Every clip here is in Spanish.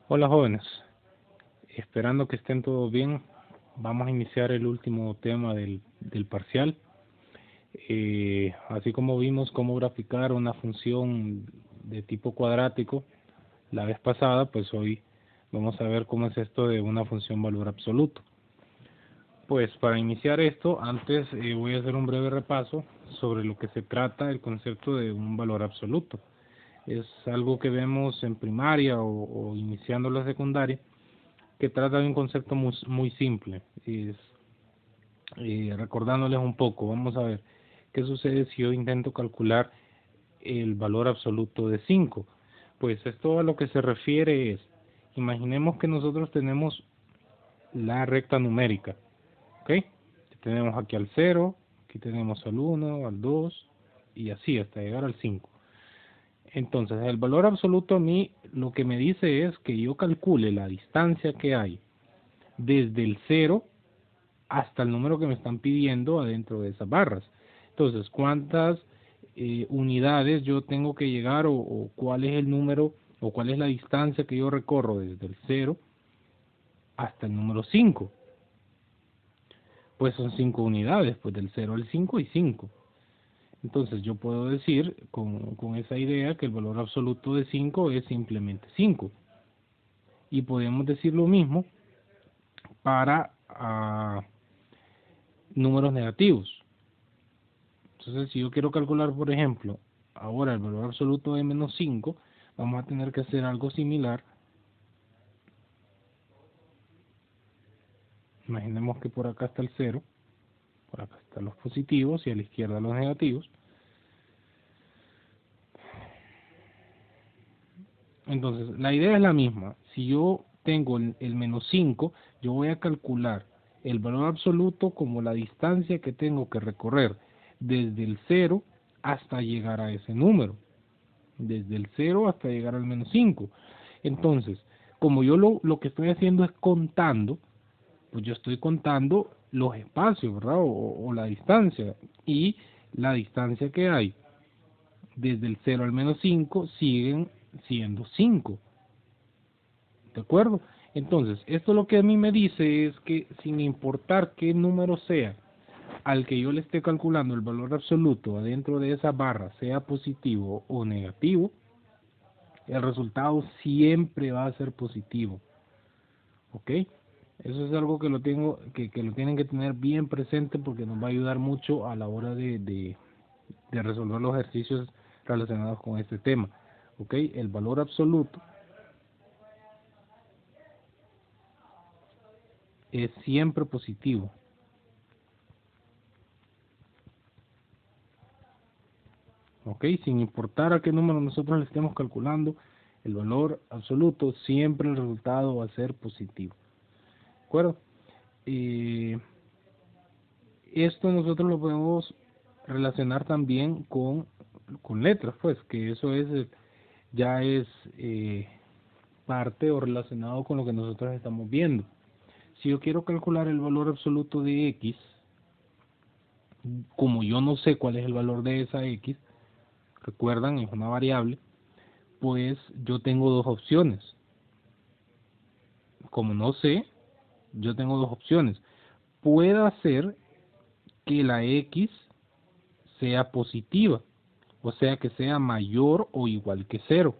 Hola jóvenes, esperando que estén todos bien, vamos a iniciar el último tema del parcial. Así como vimos cómo graficar una función de tipo cuadrático la vez pasada, pues hoy vamos a ver cómo es esto de una función valor absoluto. Pues para iniciar esto, antes voy a hacer un breve repaso sobre lo que se trata el concepto de un valor absoluto. Es algo que vemos en primaria o iniciando la secundaria, que trata de un concepto muy simple. Es, recordándoles un poco, vamos a ver qué sucede si yo intento calcular el valor absoluto de 5. Pues esto a lo que se refiere es, imaginemos que nosotros tenemos la recta numérica, ¿ok? Tenemos aquí al 0, aquí tenemos al 1, al 2 y así hasta llegar al 5. Entonces, el valor absoluto a mí lo que me dice es que yo calcule la distancia que hay desde el 0 hasta el número que me están pidiendo adentro de esas barras. Entonces, ¿cuántas unidades yo tengo que llegar o cuál es el número o cuál es la distancia que yo recorro desde el 0 hasta el número 5? Pues son 5 unidades, pues del 0 al 5 y 5. Entonces yo puedo decir con esa idea que el valor absoluto de 5 es simplemente 5. Y podemos decir lo mismo para números negativos. Entonces, si yo quiero calcular, por ejemplo, ahora el valor absoluto de menos 5, vamos a tener que hacer algo similar. Imaginemos que por acá está el 0, por acá están los positivos y a la izquierda los negativos. Entonces, la idea es la misma. Si yo tengo el menos 5, yo voy a calcular el valor absoluto como la distancia que tengo que recorrer desde el 0 hasta llegar a ese número. Desde el 0 hasta llegar al menos 5. Entonces, como yo lo que estoy haciendo es contando, pues yo estoy contando los espacios, ¿verdad? O la distancia. Y la distancia que hay desde el 0 al menos 5 siguen siendo 5. ¿De acuerdo? Entonces, esto lo que a mí me dice es que sin importar qué número sea al que yo le esté calculando el valor absoluto adentro de esa barra, sea positivo o negativo, el resultado siempre va a ser positivo. ¿Ok? Eso es algo que lo tienen que tener bien presente porque nos va a ayudar mucho a la hora de resolver los ejercicios relacionados con este tema. ¿Ok? El valor absoluto es siempre positivo. ¿Ok? Sin importar a qué número nosotros le estemos calculando, el valor absoluto, siempre el resultado va a ser positivo. ¿De acuerdo? Esto nosotros lo podemos relacionar también con letras, pues, que eso es ya es parte o relacionado con lo que nosotros estamos viendo. Si yo quiero calcular el valor absoluto de x, como yo no sé cuál es el valor de esa x, recuerdan, es una variable, pues yo tengo dos opciones. Como no sé, yo tengo dos opciones. Puede ser que la x sea positiva, o sea que sea mayor o igual que 0.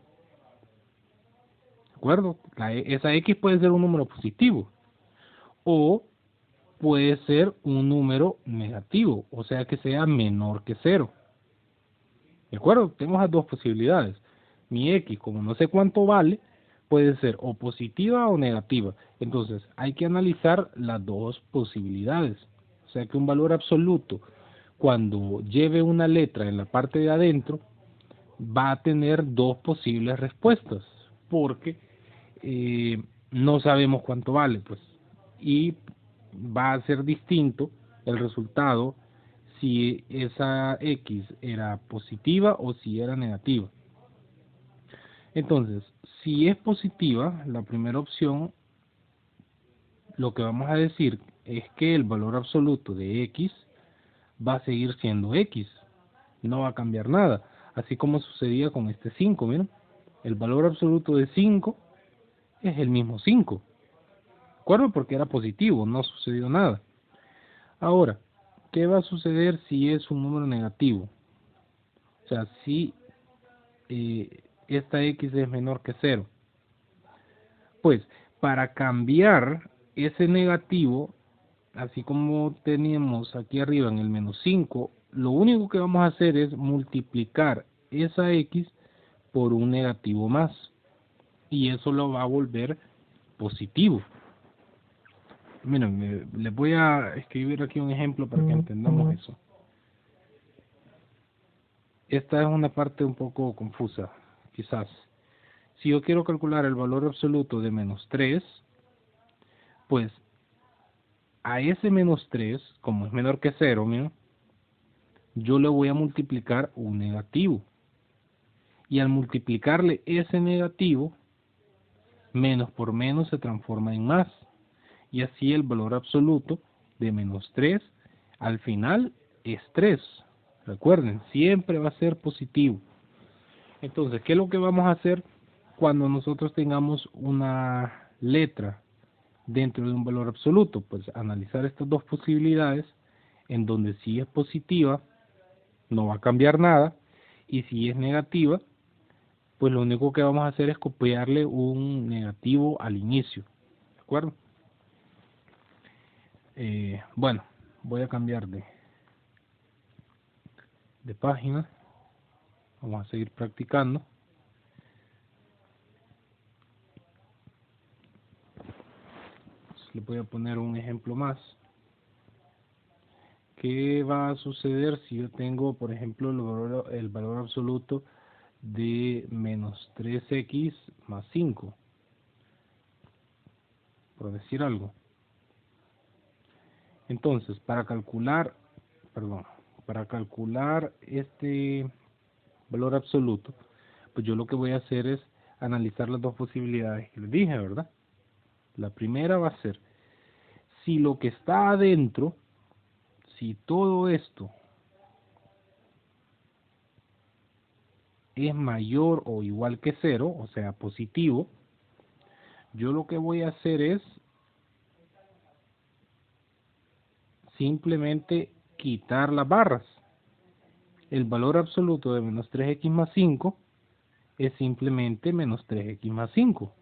¿De acuerdo? Esa x puede ser un número positivo o puede ser un número negativo, o sea que sea menor que 0. ¿De acuerdo? Tenemos las dos posibilidades. Mi x, como no sé cuánto vale, puede ser o positiva o negativa. Entonces, hay que analizar las dos posibilidades. O sea que un valor absoluto, cuando lleve una letra en la parte de adentro, va a tener dos posibles respuestas, porque no sabemos cuánto vale, pues, y va a ser distinto el resultado si esa X era positiva o si era negativa. Entonces, si es positiva, la primera opción, lo que vamos a decir es que el valor absoluto de X va a seguir siendo X, no va a cambiar nada, así como sucedía con este 5, miren, el valor absoluto de 5 es el mismo 5. ¿De acuerdo? Porque era positivo, no sucedió nada. Ahora, ¿qué va a suceder si es un número negativo? O sea, si esta x es menor que 0. Pues, para cambiar ese negativo, así como teníamos aquí arriba en el menos 5, lo único que vamos a hacer es multiplicar esa x por un negativo más. Y eso lo va a volver positivo. Miren, les voy a escribir aquí un ejemplo para que entendamos eso. Esta es una parte un poco confusa, quizás. Si yo quiero calcular el valor absoluto de menos 3, pues a ese menos 3, como es menor que 0, miren, yo le voy a multiplicar un negativo. Y al multiplicarle ese negativo, menos por menos se transforma en más. Y así el valor absoluto de menos 3 al final es 3. Recuerden, siempre va a ser positivo. Entonces, ¿qué es lo que vamos a hacer cuando nosotros tengamos una letra dentro de un valor absoluto? Pues analizar estas dos posibilidades, en donde si es positiva no va a cambiar nada, y si es negativa, pues lo único que vamos a hacer es copiarle un negativo al inicio. ¿De acuerdo? Bueno, voy a cambiar de página. Vamos a seguir practicando. Le voy a poner un ejemplo más. ¿Qué va a suceder si yo tengo, por ejemplo, el valor absoluto de menos 3x más 5? Por decir algo. Entonces, para calcular este valor absoluto, pues yo lo que voy a hacer es analizar las dos posibilidades que les dije, ¿verdad? La primera va a ser, si lo que está adentro, si todo esto es mayor o igual que 0, o sea, positivo, yo lo que voy a hacer es simplemente quitar las barras. El valor absoluto de menos 3x más 5 es simplemente menos 3x más 5.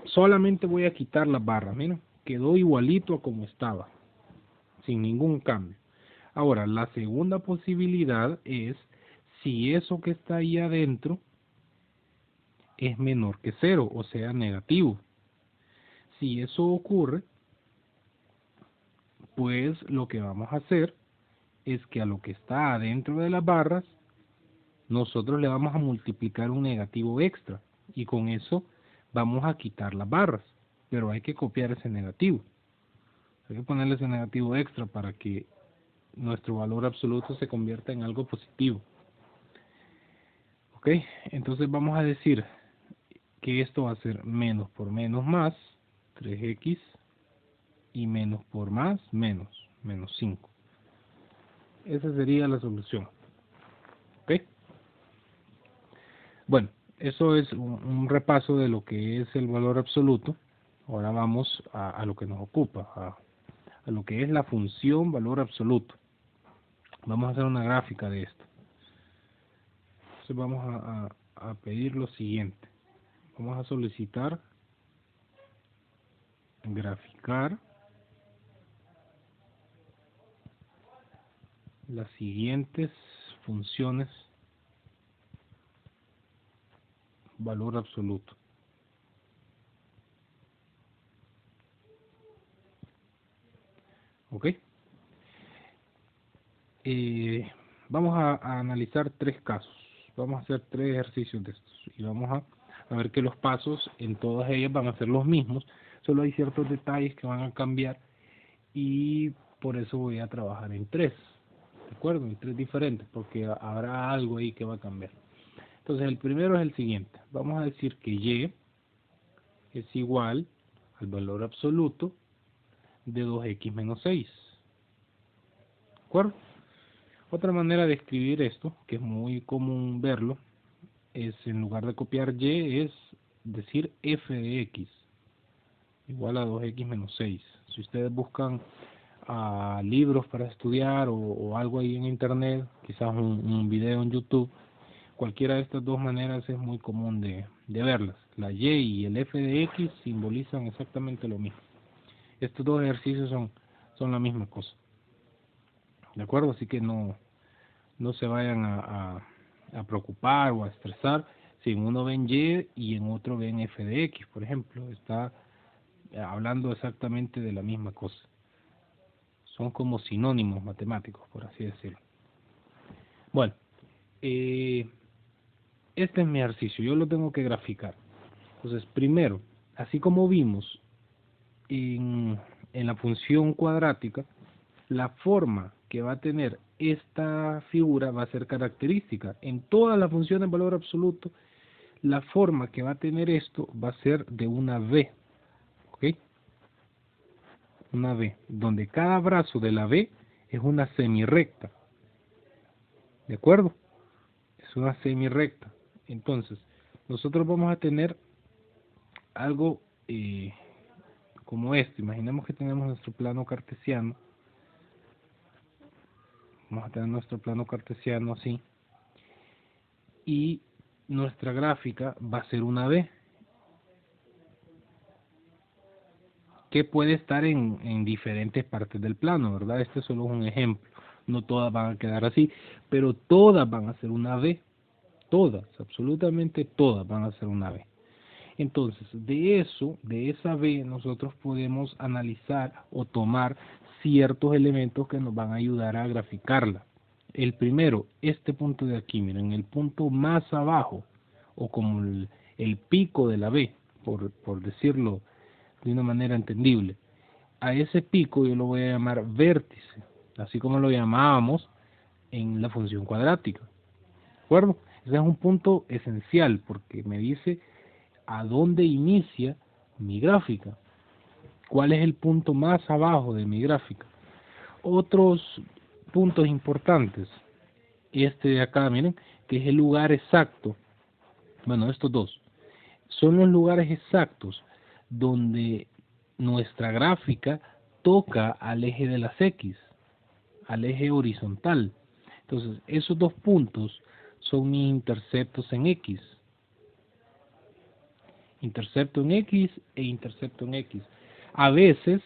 Solamente voy a quitar las barras, miren, quedó igualito a como estaba, sin ningún cambio. Ahora, la segunda posibilidad es si eso que está ahí adentro es menor que 0, o sea, negativo. Si eso ocurre, pues lo que vamos a hacer es que a lo que está adentro de las barras, nosotros le vamos a multiplicar un negativo extra, y con eso vamos a quitar las barras, pero hay que copiar ese negativo. Hay que ponerle ese negativo extra para que nuestro valor absoluto se convierta en algo positivo. Ok, entonces vamos a decir que esto va a ser menos por menos más, 3x, y menos por más, menos 5. Esa sería la solución. Ok, bueno, eso es un repaso de lo que es el valor absoluto. Ahora vamos a lo que nos ocupa, a lo que es la función valor absoluto. Vamos a hacer una gráfica de esto. Entonces vamos a pedir lo siguiente. Vamos a solicitar graficar las siguientes funciones valor absoluto. ¿Ok? Vamos a analizar tres casos. Vamos a hacer tres ejercicios de estos. Y vamos a ver que los pasos en todas ellas van a ser los mismos. Solo hay ciertos detalles que van a cambiar. Y por eso voy a trabajar en tres. ¿De acuerdo? En tres diferentes. Porque habrá algo ahí que va a cambiar. Entonces el primero es el siguiente. Vamos a decir que y es igual al valor absoluto de 2x menos 6. ¿De acuerdo? Otra manera de escribir esto, que es muy común verlo, es en lugar de copiar y, es decir f de x igual a 2x menos 6. Si ustedes buscan libros para estudiar o algo ahí en internet, quizás un video en YouTube, cualquiera de estas dos maneras es muy común de verlas. La y y el f de x simbolizan exactamente lo mismo. Estos dos ejercicios son la misma cosa. ¿De acuerdo? Así que no se vayan a preocupar o a estresar si en uno ven y y en otro ven f de x, por ejemplo. Está hablando exactamente de la misma cosa. Son como sinónimos matemáticos, por así decirlo. Bueno, este es mi ejercicio, yo lo tengo que graficar. Entonces, primero, así como vimos en la función cuadrática, la forma que va a tener esta figura va a ser característica. En todas las funciones de valor absoluto, la forma que va a tener esto va a ser de una V. ¿Ok? Una V, donde cada brazo de la V es una semirrecta. ¿De acuerdo? Es una semirrecta. Entonces, nosotros vamos a tener algo como esto. Imaginemos que tenemos nuestro plano cartesiano. Vamos a tener nuestro plano cartesiano así. Y nuestra gráfica va a ser una V, que puede estar en diferentes partes del plano, ¿verdad? Este solo es un ejemplo. No todas van a quedar así, pero todas van a ser una V. Todas, absolutamente todas van a ser una V. Entonces, de esa V, nosotros podemos analizar o tomar ciertos elementos que nos van a ayudar a graficarla. El primero, este punto de aquí, miren, el punto más abajo, o como el pico de la V, por decirlo de una manera entendible. A ese pico yo lo voy a llamar vértice, así como lo llamábamos en la función cuadrática. ¿De acuerdo? Ese es un punto esencial porque me dice a dónde inicia mi gráfica, cuál es el punto más abajo de mi gráfica. Otros puntos importantes, este de acá, miren, que es el lugar exacto. Bueno, estos dos son los lugares exactos donde nuestra gráfica toca al eje de las X, al eje horizontal. Entonces, esos dos puntos son mis interceptos en X. Intercepto en X e intercepto en X. A veces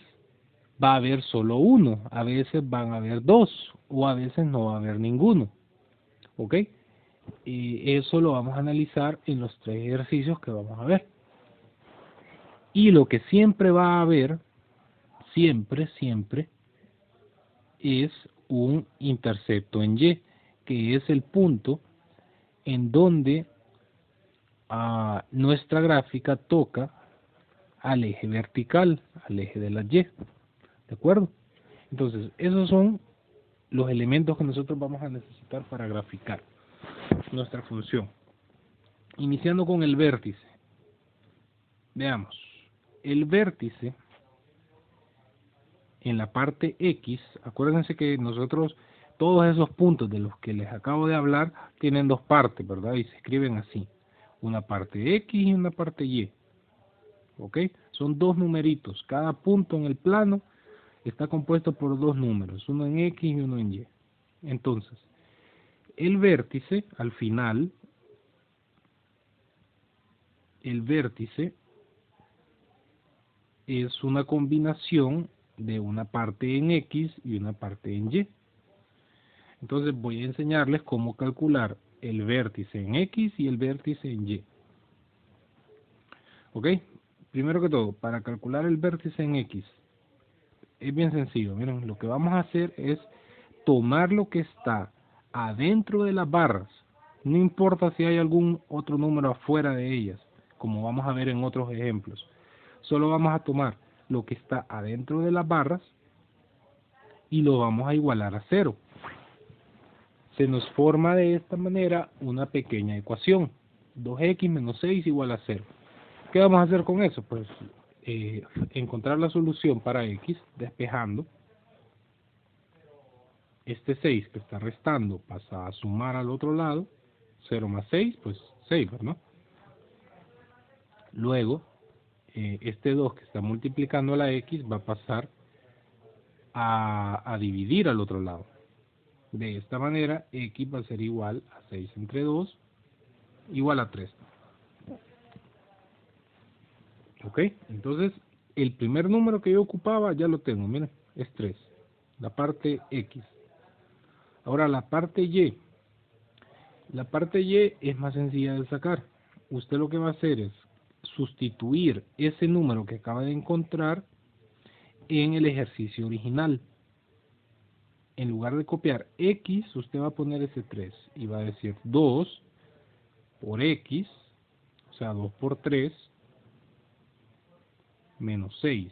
va a haber solo uno, a veces van a haber dos, o a veces no va a haber ninguno. ¿Ok? Y eso lo vamos a analizar en los tres ejercicios que vamos a ver. Y lo que siempre va a haber, siempre, es un intercepto en Y, que es el punto en donde nuestra gráfica toca al eje vertical, al eje de la Y. ¿De acuerdo? Entonces, esos son los elementos que nosotros vamos a necesitar para graficar nuestra función. Iniciando con el vértice. Veamos. El vértice en la parte X, acuérdense que nosotros, todos esos puntos de los que les acabo de hablar, tienen dos partes, ¿verdad? Y se escriben así. Una parte X y una parte Y. ¿Ok? Son dos numeritos. Cada punto en el plano está compuesto por dos números, uno en X y uno en Y. Entonces, el vértice, al final, el vértice es una combinación de una parte en X y una parte en Y. Entonces voy a enseñarles cómo calcular el vértice en X y el vértice en Y. ¿Ok? Primero que todo, para calcular el vértice en X, es bien sencillo. Miren, lo que vamos a hacer es tomar lo que está adentro de las barras. No importa si hay algún otro número afuera de ellas, como vamos a ver en otros ejemplos. Solo vamos a tomar lo que está adentro de las barras y lo vamos a igualar a 0. Se nos forma de esta manera una pequeña ecuación. 2x menos 6 igual a 0. ¿Qué vamos a hacer con eso? Pues encontrar la solución para x despejando. Este 6 que está restando pasa a sumar al otro lado. 0 más 6, pues 6, ¿verdad? Luego, este 2 que está multiplicando a la x va a pasar a dividir al otro lado. De esta manera, x va a ser igual a 6 entre 2, igual a 3. ¿Ok? Entonces, el primer número que yo ocupaba ya lo tengo, miren, es 3, la parte x. Ahora la parte y. La parte y es más sencilla de sacar. Usted lo que va a hacer es sustituir ese número que acaba de encontrar en el ejercicio original. En lugar de copiar x, usted va a poner ese 3 y va a decir 2 por x, o sea 2 por 3, menos 6.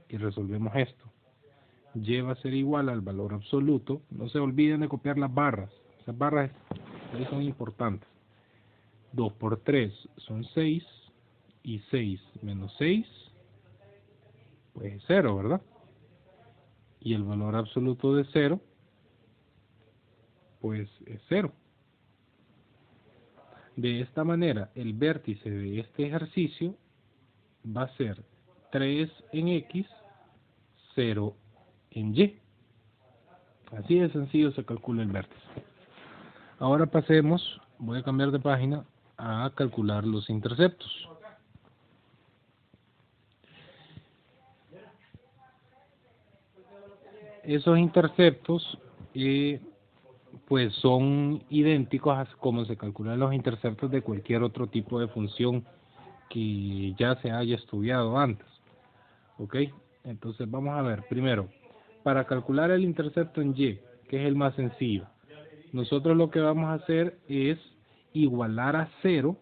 Y resolvemos esto. Y va a ser igual al valor absoluto. No se olviden de copiar las barras. Esas barras ahí son importantes. 2 por 3 son 6. Y 6 menos 6, pues es 0, ¿verdad? Y el valor absoluto de 0, pues es 0. De esta manera, el vértice de este ejercicio va a ser 3 en x, 0 en y. Así de sencillo se calcula el vértice. Ahora pasemos, voy a cambiar de página, a calcular los interceptos. Esos interceptos pues son idénticos a cómo se calculan los interceptos de cualquier otro tipo de función que ya se haya estudiado antes. ¿Ok? Entonces vamos a ver, primero, para calcular el intercepto en y, que es el más sencillo, nosotros lo que vamos a hacer es igualar a 0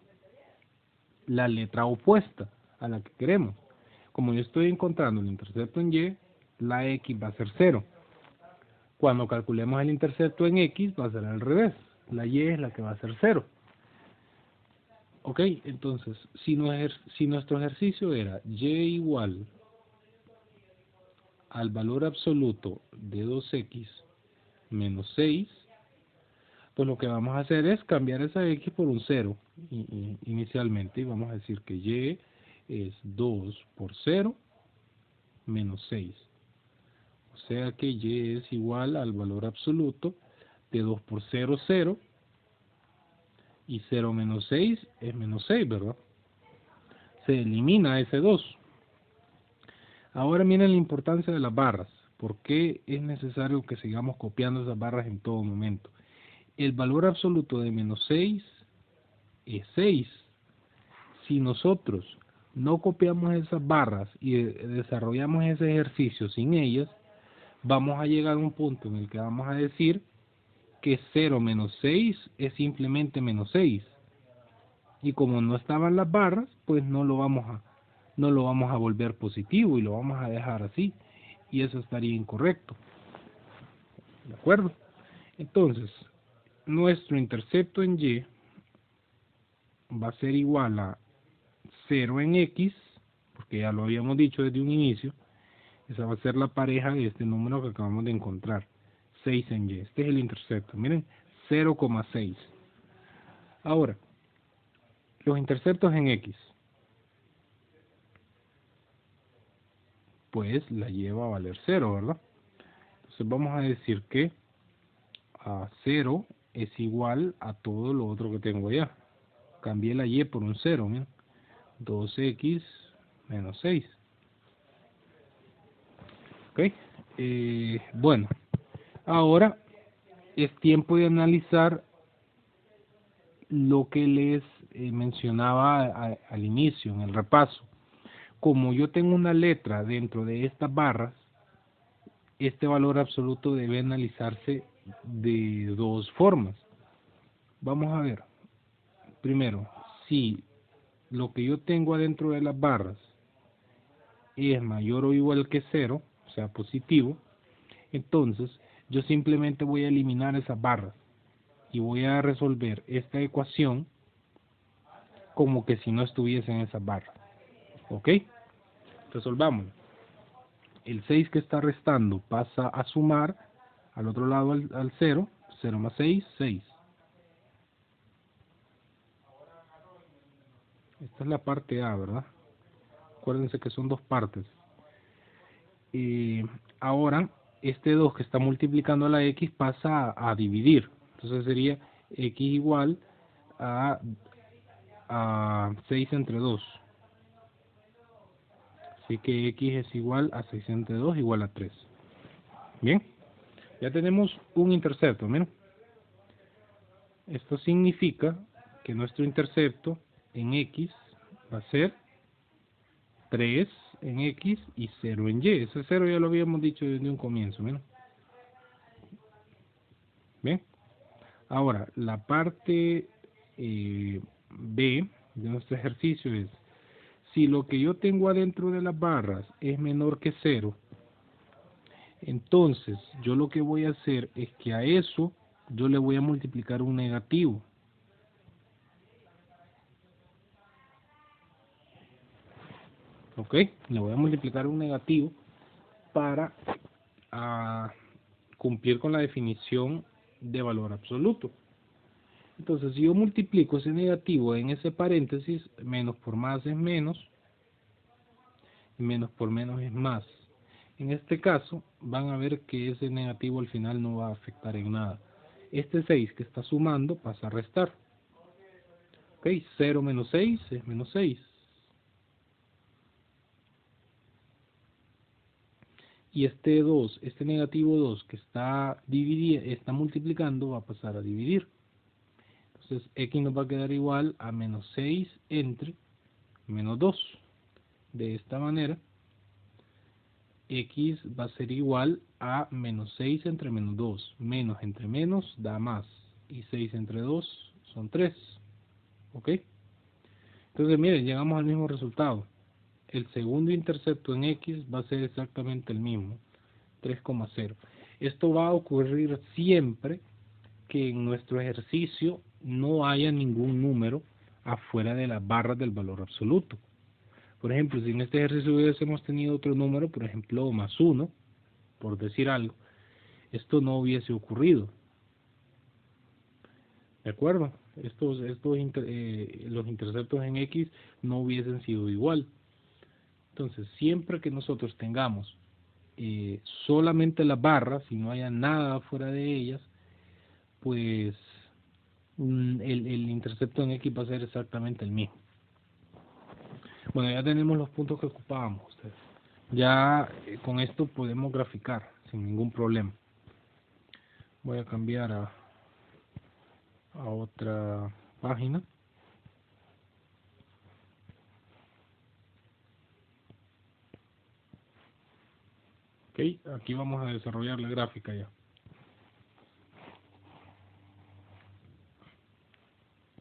la letra opuesta a la que queremos. Como yo estoy encontrando el intercepto en y, la x va a ser 0. Cuando calculemos el intercepto en x va a ser al revés, la y es la que va a ser 0. Ok, entonces, si nuestro ejercicio era y igual al valor absoluto de 2x menos 6, pues lo que vamos a hacer es cambiar esa x por un 0 inicialmente, y vamos a decir que y es 2 por 0 menos 6. O sea que y es igual al valor absoluto de 2 por 0, 0, y 0 menos 6 es menos 6, ¿verdad? Se elimina ese 2. Ahora miren la importancia de las barras. ¿Por qué es necesario que sigamos copiando esas barras en todo momento? El valor absoluto de menos 6 es 6. Si nosotros no copiamos esas barras y desarrollamos ese ejercicio sin ellas, vamos a llegar a un punto en el que vamos a decir que 0 menos 6 es simplemente menos 6. Y como no estaban las barras, pues no lo vamos a volver positivo y lo vamos a dejar así. Y eso estaría incorrecto. ¿De acuerdo? Entonces, nuestro intercepto en y va a ser igual a 0 en x, porque ya lo habíamos dicho desde un inicio. Esa va a ser la pareja de este número que acabamos de encontrar, 6 en y. Este es el intercepto, miren, 0,6. Ahora, los interceptos en x, pues la y va a valer 0, ¿verdad? Entonces vamos a decir que a 0 es igual a todo lo otro que tengo allá. Cambié la y por un 0, miren, 2x menos 6. ¿Ok? Bueno, ahora es tiempo de analizar lo que les mencionaba al inicio, en el repaso. Como yo tengo una letra dentro de estas barras, este valor absoluto debe analizarse de dos formas. Vamos a ver. Primero, si lo que yo tengo adentro de las barras es mayor o igual que 0, o sea, positivo, entonces yo simplemente voy a eliminar esas barras y voy a resolver esta ecuación como que si no estuviese en esas barras. ¿Ok? Resolvamos. El 6 que está restando pasa a sumar al otro lado al 0. 0 más 6, 6. Esta es la parte A, ¿verdad? Acuérdense que son dos partes. Ahora, este 2 que está multiplicando a la x pasa a dividir. Entonces sería x igual a 6 entre 2. Así que x es igual a 6 entre 2 igual a 3. Bien, ya tenemos un intercepto, miren. Esto significa que nuestro intercepto en x va a ser 3 en x y 0 en y. Ese 0 ya lo habíamos dicho desde un comienzo, miren. Bien, ahora la parte B de nuestro ejercicio es: si lo que yo tengo adentro de las barras es menor que 0, entonces yo lo que voy a hacer es que a eso yo le voy a multiplicar un negativo. ¿Ok? Le voy a multiplicar un negativo para cumplir con la definición de valor absoluto. Entonces, si yo multiplico ese negativo en ese paréntesis, menos por más es menos, y menos por menos es más. En este caso, van a ver que ese negativo al final no va a afectar en nada. Este 6 que está sumando pasa a restar. ¿Ok? 0 menos 6 es menos 6. Y este 2, este negativo 2 que está multiplicando, va a pasar a dividir. Entonces, x nos va a quedar igual a menos 6 entre menos 2. De esta manera, x va a ser igual a menos 6 entre menos 2. Menos entre menos da más. Y 6 entre 2 son 3. ¿Ok? Entonces, miren, llegamos al mismo resultado. El segundo intercepto en x va a ser exactamente el mismo, 3,0. Esto va a ocurrir siempre que en nuestro ejercicio no haya ningún número afuera de las barras del valor absoluto. Por ejemplo, si en este ejercicio hubiésemos tenido otro número, por ejemplo, más 1, por decir algo, esto no hubiese ocurrido. ¿De acuerdo? Los interceptos en x no hubiesen sido igual. Entonces, siempre que nosotros tengamos solamente las barras, y no haya nada fuera de ellas, pues el intercepto en x va a ser exactamente el mismo. Bueno, ya tenemos los puntos que ocupábamos. Ya con esto podemos graficar sin ningún problema. Voy a cambiar a otra página. Ok, aquí vamos a desarrollar la gráfica ya.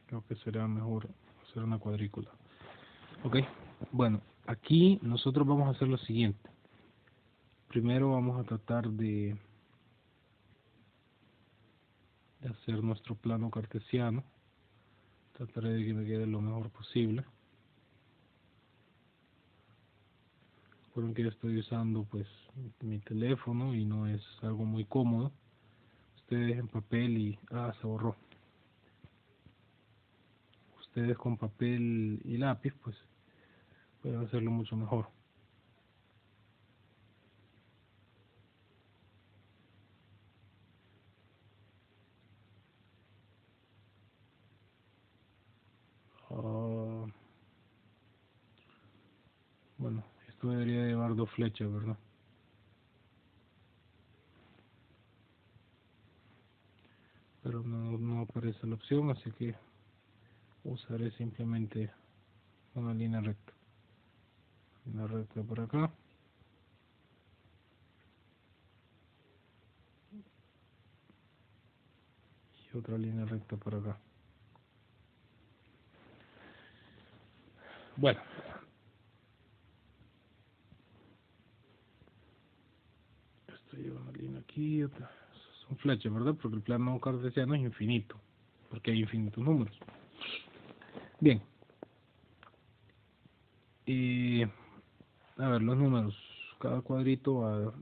Creo que será mejor hacer una cuadrícula. Ok, bueno, aquí nosotros vamos a hacer lo siguiente. Primero vamos a tratar de hacer nuestro plano cartesiano. Trataré de que me quede lo mejor posible. Recuerden que estoy usando pues mi teléfono y no es algo muy cómodo. Ustedes en papel y... se borró. Ustedes con papel y lápiz pues pueden hacerlo mucho mejor. Bueno, esto debería llevar dos flechas, ¿verdad? Pero no aparece la opción, así que usaré simplemente una línea recta. Una recta por acá. Y otra línea recta por acá. Bueno. Esto lleva una línea aquí, otra. Son flechas, ¿verdad? Porque el plano cartesiano es infinito. Porque hay infinitos números. Bien. A ver, los números. Cada cuadrito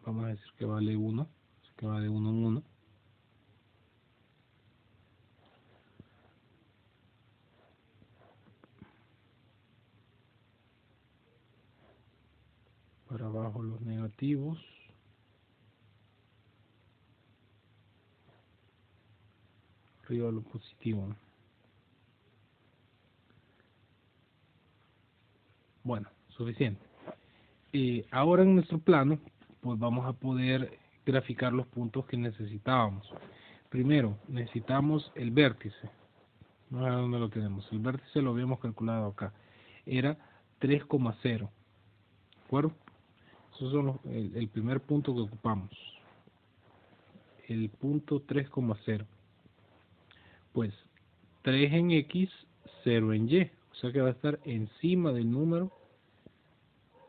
vamos a decir que vale 1. Así que va de 1 en 1. para abajo los negativos, arriba lo positivo. Bueno, suficiente. Ahora en nuestro plano, pues vamos a poder graficar los puntos que necesitábamos. Primero, necesitamos el vértice. No sé dónde lo tenemos. El vértice lo habíamos calculado acá. Era 3,0. ¿De acuerdo? Esos son el primer punto que ocupamos. El punto 3,0. Pues 3 en X, 0 en Y. O sea que va a estar encima del número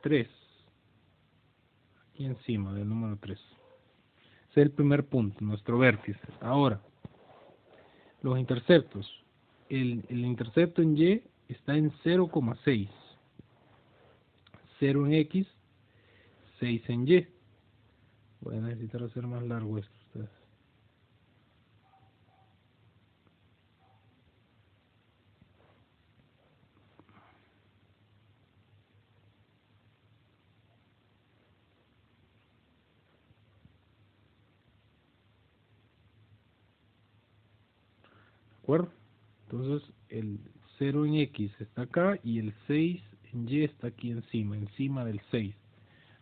3. Aquí encima del número 3. Ese es el primer punto, nuestro vértice. Ahora, los interceptos. El intercepto en Y está en 0,6. 0 en X, 6 en Y. Voy a necesitar hacer más largo esto ustedes. ¿De acuerdo? Entonces el 0 en X está acá y el 6 en Y está aquí encima del 6,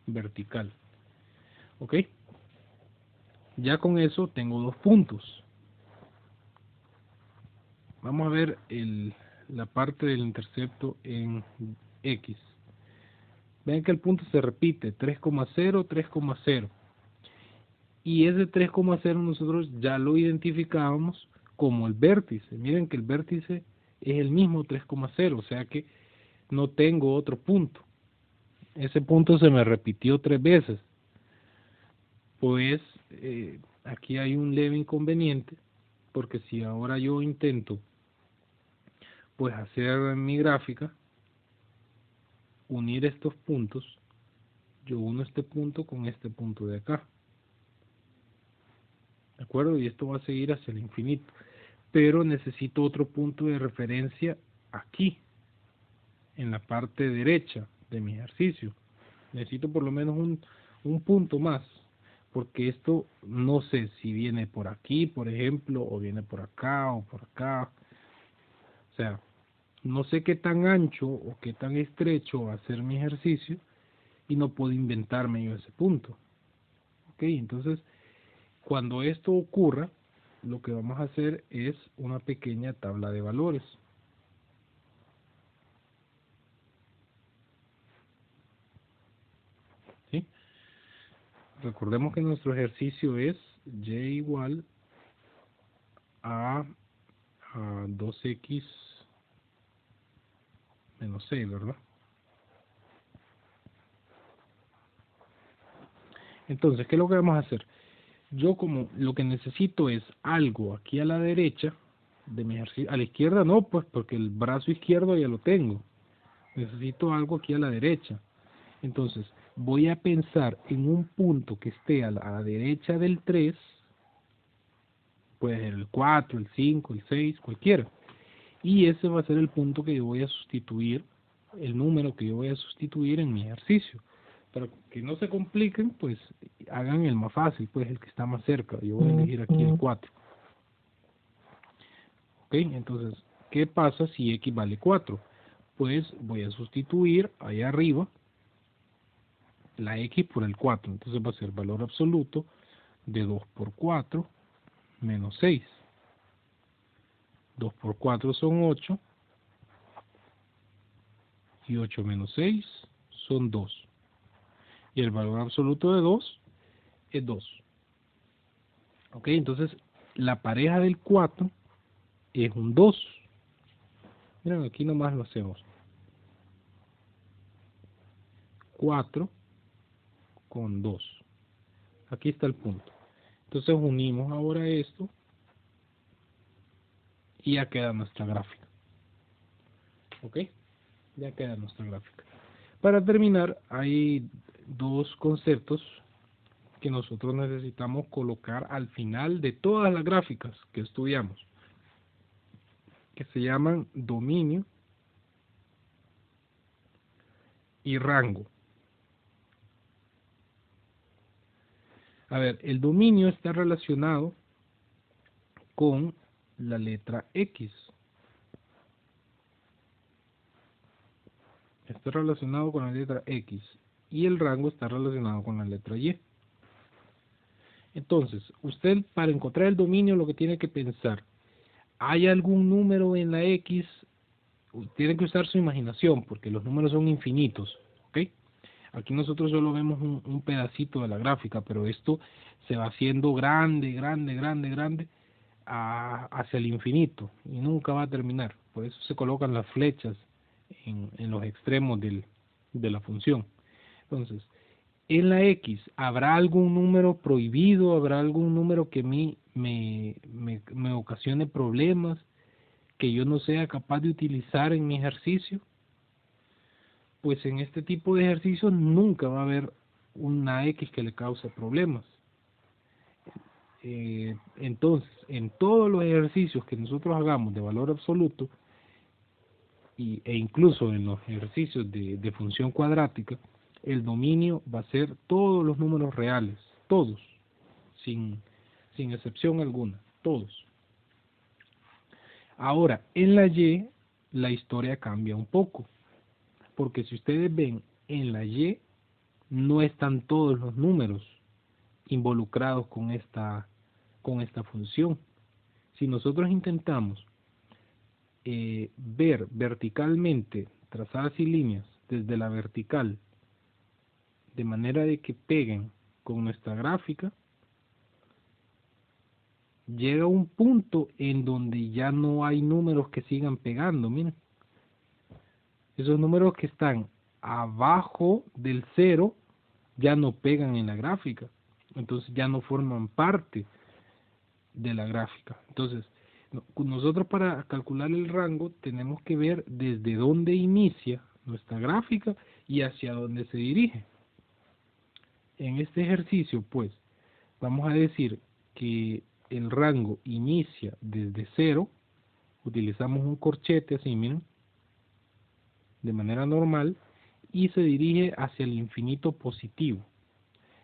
vertical. ¿Ok? Ya con eso tengo dos puntos. Vamos a ver la parte del intercepto en X. Ven que el punto se repite, 3,0, 3,0. Y ese 3,0 nosotros ya lo identificábamos como el vértice. Miren que el vértice es el mismo 3,0, o sea que no tengo otro punto. Ese punto se me repitió 3 veces. Pues aquí hay un leve inconveniente, porque si ahora yo intento pues hacer mi gráfica, unir estos puntos, yo uno este punto con este punto de acá. ¿De acuerdo? Y esto va a seguir hacia el infinito. Pero necesito otro punto de referencia aquí, en la parte derecha de mi ejercicio. Necesito por lo menos un punto más, porque esto no sé si viene por aquí, por ejemplo, o viene por acá o por acá. O sea, no sé qué tan ancho o qué tan estrecho va a ser mi ejercicio y no puedo inventarme yo ese punto. ¿Ok? Entonces, cuando esto ocurra, lo que vamos a hacer es una pequeña tabla de valores. ¿Sí? Recordemos que nuestro ejercicio es y igual a 2x menos 6, ¿verdad? Entonces, ¿qué es lo que vamos a hacer? Yo como lo que necesito es algo aquí a la derecha de mi ejercicio, a la izquierda no, pues porque el brazo izquierdo ya lo tengo. Necesito algo aquí a la derecha. Entonces, voy a pensar en un punto que esté a la derecha del 3, puede ser el 4, el 5, el 6, cualquiera. Y ese va a ser el punto que yo voy a sustituir, el número que yo voy a sustituir en mi ejercicio. Para que no se compliquen, pues hagan el más fácil, pues el que está más cerca. Yo voy a elegir aquí el 4. ¿Ok? Entonces, ¿qué pasa si x vale 4? Pues voy a sustituir ahí arriba la x por el 4. Entonces va a ser valor absoluto de 2 por 4 menos 6. 2 por 4 son 8. Y 8 menos 6 son 2. Y el valor absoluto de 2 es 2. Ok, entonces la pareja del 4 es un 2. Miren, aquí nomás lo hacemos. 4 con 2. Aquí está el punto. Entonces unimos ahora esto y ya queda nuestra gráfica. Ok, ya queda nuestra gráfica. Para terminar, hay dos conceptos que nosotros necesitamos colocar al final de todas las gráficas que estudiamos, que se llaman dominio y rango. A ver, el dominio está relacionado con la letra X. Está relacionado con la letra X. Y el rango está relacionado con la letra Y. Entonces, usted para encontrar el dominio lo que tiene que pensar, ¿hay algún número en la X? Tiene que usar su imaginación porque los números son infinitos, ¿ok? Aquí nosotros solo vemos un pedacito de la gráfica, pero esto se va haciendo grande, grande, grande, grande hacia el infinito y nunca va a terminar. Por eso se colocan las flechas en los extremos de la función. Entonces, en la X, ¿habrá algún número prohibido? ¿Habrá algún número que a mí me ocasione problemas que yo no sea capaz de utilizar en mi ejercicio? Pues en este tipo de ejercicios nunca va a haber una X que le cause problemas. Entonces, en todos los ejercicios que nosotros hagamos de valor absoluto, e incluso en los ejercicios de función cuadrática, el dominio va a ser todos los números reales, todos, sin excepción alguna, todos. Ahora, en la Y, la historia cambia un poco, porque si ustedes ven, en la Y no están todos los números involucrados con esta función. Si nosotros intentamos ver verticalmente, trazar así líneas desde la vertical, de manera de que peguen con nuestra gráfica, llega un punto en donde ya no hay números que sigan pegando. Miren, esos números que están abajo del 0 ya no pegan en la gráfica, entonces ya no forman parte de la gráfica. Entonces, nosotros para calcular el rango tenemos que ver desde dónde inicia nuestra gráfica y hacia dónde se dirige. En este ejercicio, pues, vamos a decir que el rango inicia desde 0, utilizamos un corchete así, miren, de manera normal, y se dirige hacia el infinito positivo.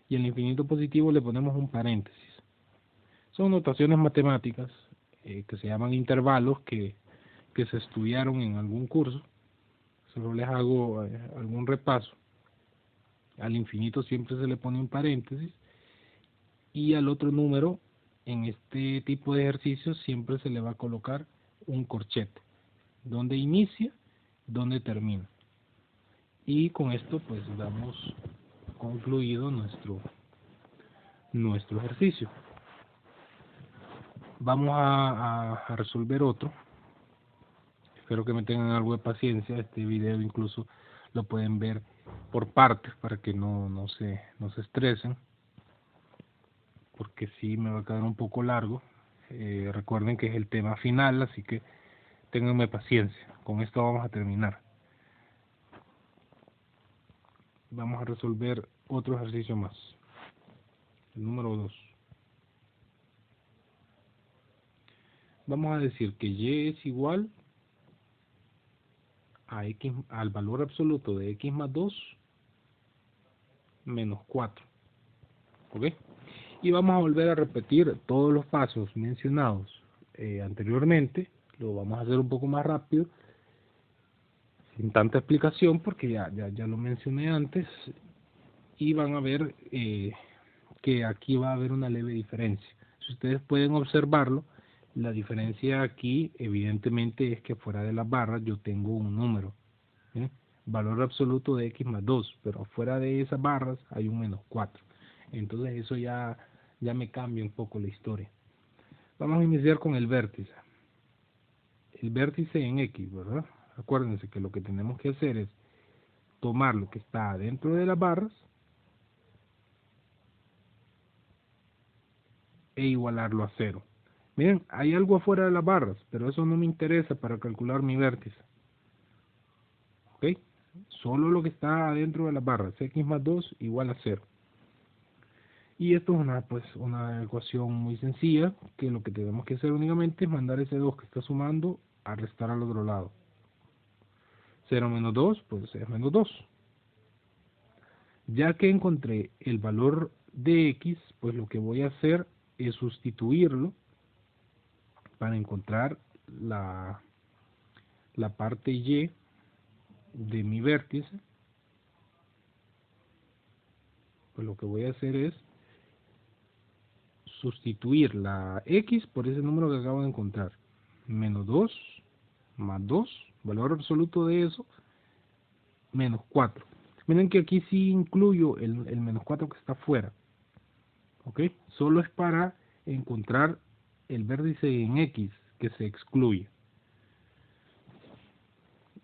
Y el infinito positivo le ponemos un paréntesis. Son notaciones matemáticas que se llaman intervalos que se estudiaron en algún curso. Solo les hago algún repaso. Al infinito siempre se le pone un paréntesis y al otro número en este tipo de ejercicios siempre se le va a colocar un corchete. Donde inicia, donde termina. Y con esto pues damos concluido nuestro ejercicio. Vamos a resolver otro. Espero que me tengan algo de paciencia. Este video incluso lo pueden ver por partes para que no se estresen, porque sí me va a quedar un poco largo. Recuerden que es el tema final, así que ténganme paciencia. Con esto vamos a terminar. Vamos a resolver otro ejercicio más. El número 2. Vamos a decir que Y es igual a X, al valor absoluto de X más 2 menos 4. ¿Ok? Y vamos a volver a repetir todos los pasos mencionados anteriormente. Lo vamos a hacer un poco más rápido, sin tanta explicación, porque ya lo mencioné antes. Y van a ver que aquí va a haber una leve diferencia. Si ustedes pueden observarlo, la diferencia aquí evidentemente es que fuera de las barras yo tengo un número, ¿sí? Valor absoluto de X más 2, pero fuera de esas barras hay un menos 4. Entonces eso ya me cambia un poco la historia. Vamos a iniciar con el vértice. El vértice en X, ¿verdad? Acuérdense que lo que tenemos que hacer es tomar lo que está dentro de las barras e igualarlo a 0. Miren, hay algo afuera de las barras, pero eso no me interesa para calcular mi vértice. ¿Ok? Solo lo que está dentro de las barras, X más 2 igual a 0. Y esto es una ecuación muy sencilla, que lo que tenemos que hacer únicamente es mandar ese 2 que está sumando a restar al otro lado. 0 menos 2, pues es menos 2. Ya que encontré el valor de X, pues lo que voy a hacer es sustituirlo para encontrar la parte Y de mi vértice. Pues lo que voy a hacer es sustituir la X por ese número que acabo de encontrar. Menos 2 más 2, valor absoluto de eso, menos 4. Miren que aquí sí incluyo el menos 4 que está afuera. ¿Ok? Solo es para encontrar el vértice en X que se excluye.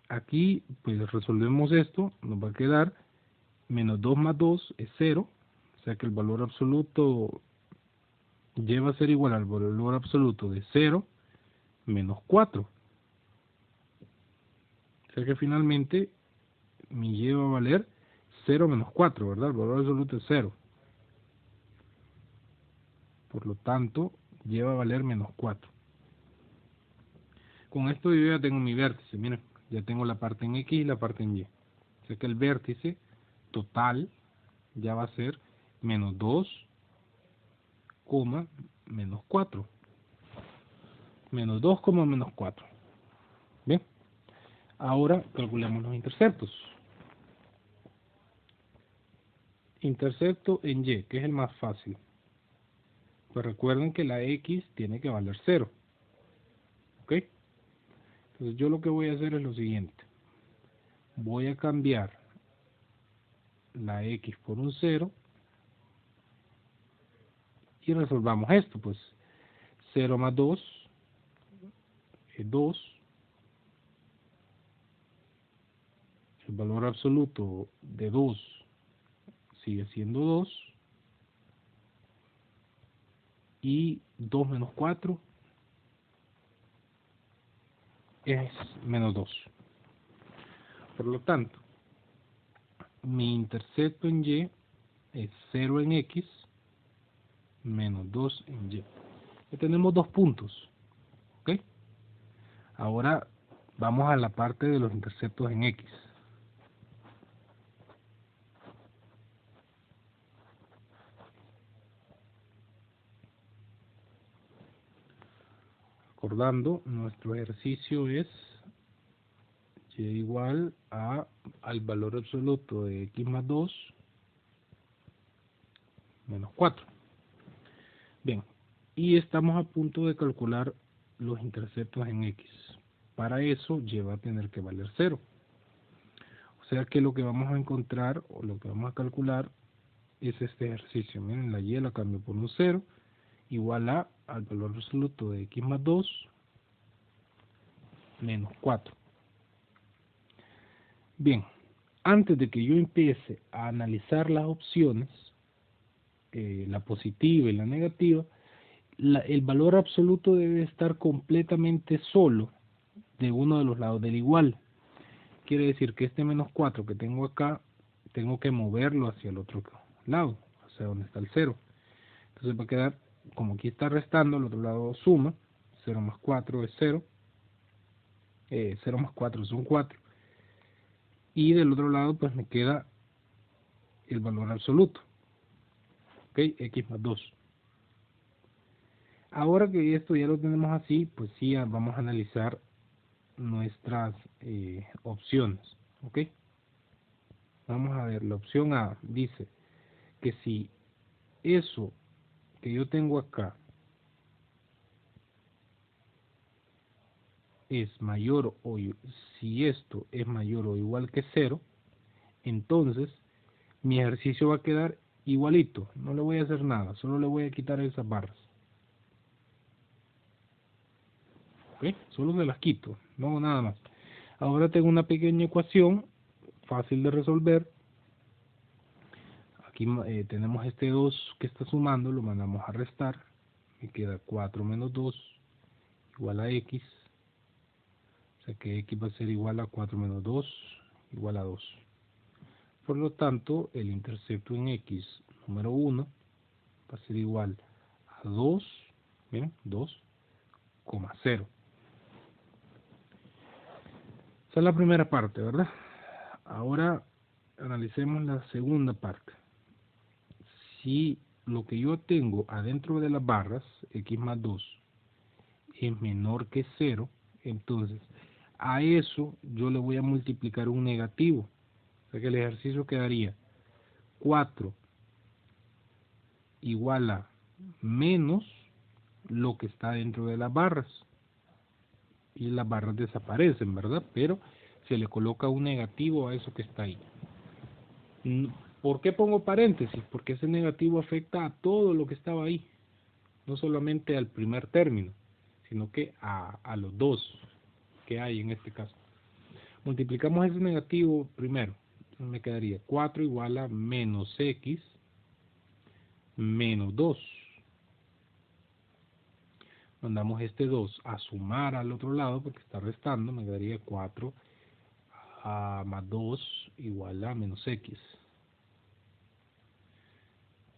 Aquí pues resolvemos esto, nos va a quedar menos 2 más 2 es 0, o sea que el valor absoluto lleva a ser igual al valor absoluto de 0 menos 4. O sea que finalmente mi Y va a valer 0 menos 4, ¿verdad? El valor absoluto es 0. Por lo tanto, Y va a valer menos 4. Con esto yo ya tengo mi vértice, miren, ya tengo la parte en X y la parte en Y. O sea que el vértice total ya va a ser menos 2, menos 4. Menos 2, menos 4. Bien, ahora calculemos los interceptos. Intercepto en Y, que es el más fácil. Pues recuerden que la X tiene que valer 0. ¿Ok? Entonces yo lo que voy a hacer es lo siguiente. Voy a cambiar la X por un 0 y resolvamos esto. Pues 0 más 2 es 2. El valor absoluto de 2 sigue siendo 2. Y 2 menos 4 es menos 2. Por lo tanto, mi intercepto en Y es 0 en X menos 2 en Y. Ya tenemos dos puntos. ¿Ok? Ahora vamos a la parte de los interceptos en X. Recordando, nuestro ejercicio es Y igual al valor absoluto de X más 2 menos 4. Bien, y estamos a punto de calcular los interceptos en X. Para eso Y va a tener que valer 0. O sea que lo que vamos a encontrar o lo que vamos a calcular es este ejercicio. Miren, la Y la cambio por un 0, igual al valor absoluto de X más 2 menos 4. Bien, antes de que yo empiece a analizar las opciones, la positiva y la negativa, el valor absoluto debe estar completamente solo de uno de los lados del igual. Quiere decir que este menos 4 que tengo acá, tengo que moverlo hacia el otro lado, hacia donde está el 0. Entonces va a quedar, como aquí está restando, el otro lado suma, 0 más 4 es 0, 0 más 4 son 4, y del otro lado pues me queda el valor absoluto, ¿ok? X más 2. Ahora que esto ya lo tenemos así, pues sí, vamos a analizar nuestras opciones, ¿ok? Vamos a ver, la opción A dice que si eso que yo tengo acá es mayor o si esto es mayor o igual que 0, entonces mi ejercicio va a quedar igualito, no le voy a hacer nada, solo le voy a quitar esas barras. ¿Ok? Solo se las quito, no nada más. Ahora tengo una pequeña ecuación fácil de resolver. Aquí tenemos este 2 que está sumando, lo mandamos a restar, me queda 4 menos 2 igual a X, o sea que X va a ser igual a 4 menos 2 igual a 2. Por lo tanto, el intercepto en X número 1 va a ser igual a 2, miren, 2,0. Esa es la primera parte, ¿verdad? Ahora analicemos la segunda parte. Si lo que yo tengo adentro de las barras, x más 2, es menor que 0, entonces a eso yo le voy a multiplicar un negativo. O sea que el ejercicio quedaría 4 igual a menos lo que está dentro de las barras. Y las barras desaparecen, ¿verdad? Pero se le coloca un negativo a eso que está ahí. ¿Por qué pongo paréntesis? Porque ese negativo afecta a todo lo que estaba ahí, no solamente al primer término, sino que a los dos que hay en este caso. Multiplicamos ese negativo primero, entonces me quedaría 4 igual a menos x menos 2. Mandamos este 2 a sumar al otro lado porque está restando, me quedaría 4 más 2 igual a menos x.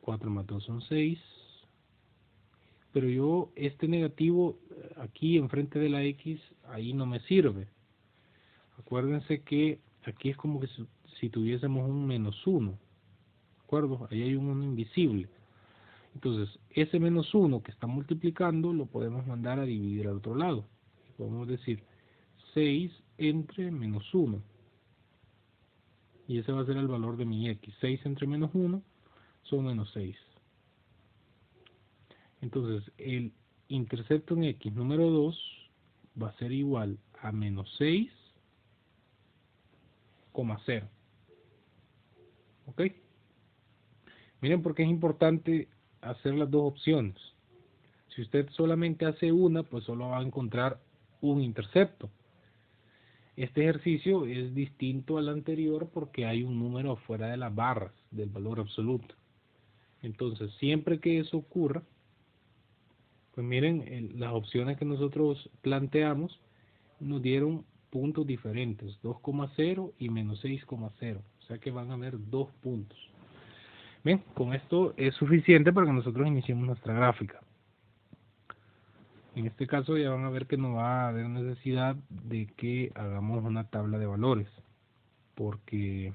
4 más 2 son 6. Pero yo, este negativo aquí enfrente de la x, ahí no me sirve. Acuérdense que aquí es como que si tuviésemos un menos 1. ¿De acuerdo? Ahí hay un 1 invisible. Entonces, ese menos 1 que está multiplicando lo podemos mandar a dividir al otro lado. Podemos decir 6 entre menos 1. Y ese va a ser el valor de mi x. 6 entre menos 1 son menos 6. Entonces, el intercepto en x número 2 va a ser igual a menos 6,0. ¿Ok? Miren por qué es importante hacer las dos opciones. Si usted solamente hace una, pues solo va a encontrar un intercepto. Este ejercicio es distinto al anterior porque hay un número afuera de las barras del valor absoluto. Entonces, siempre que eso ocurra, pues miren, las opciones que nosotros planteamos nos dieron puntos diferentes, 2,0 y menos 6,0. O sea que van a haber 2 puntos. Bien, con esto es suficiente para que nosotros iniciemos nuestra gráfica. En este caso ya van a ver que no va a haber necesidad de que hagamos una tabla de valores, porque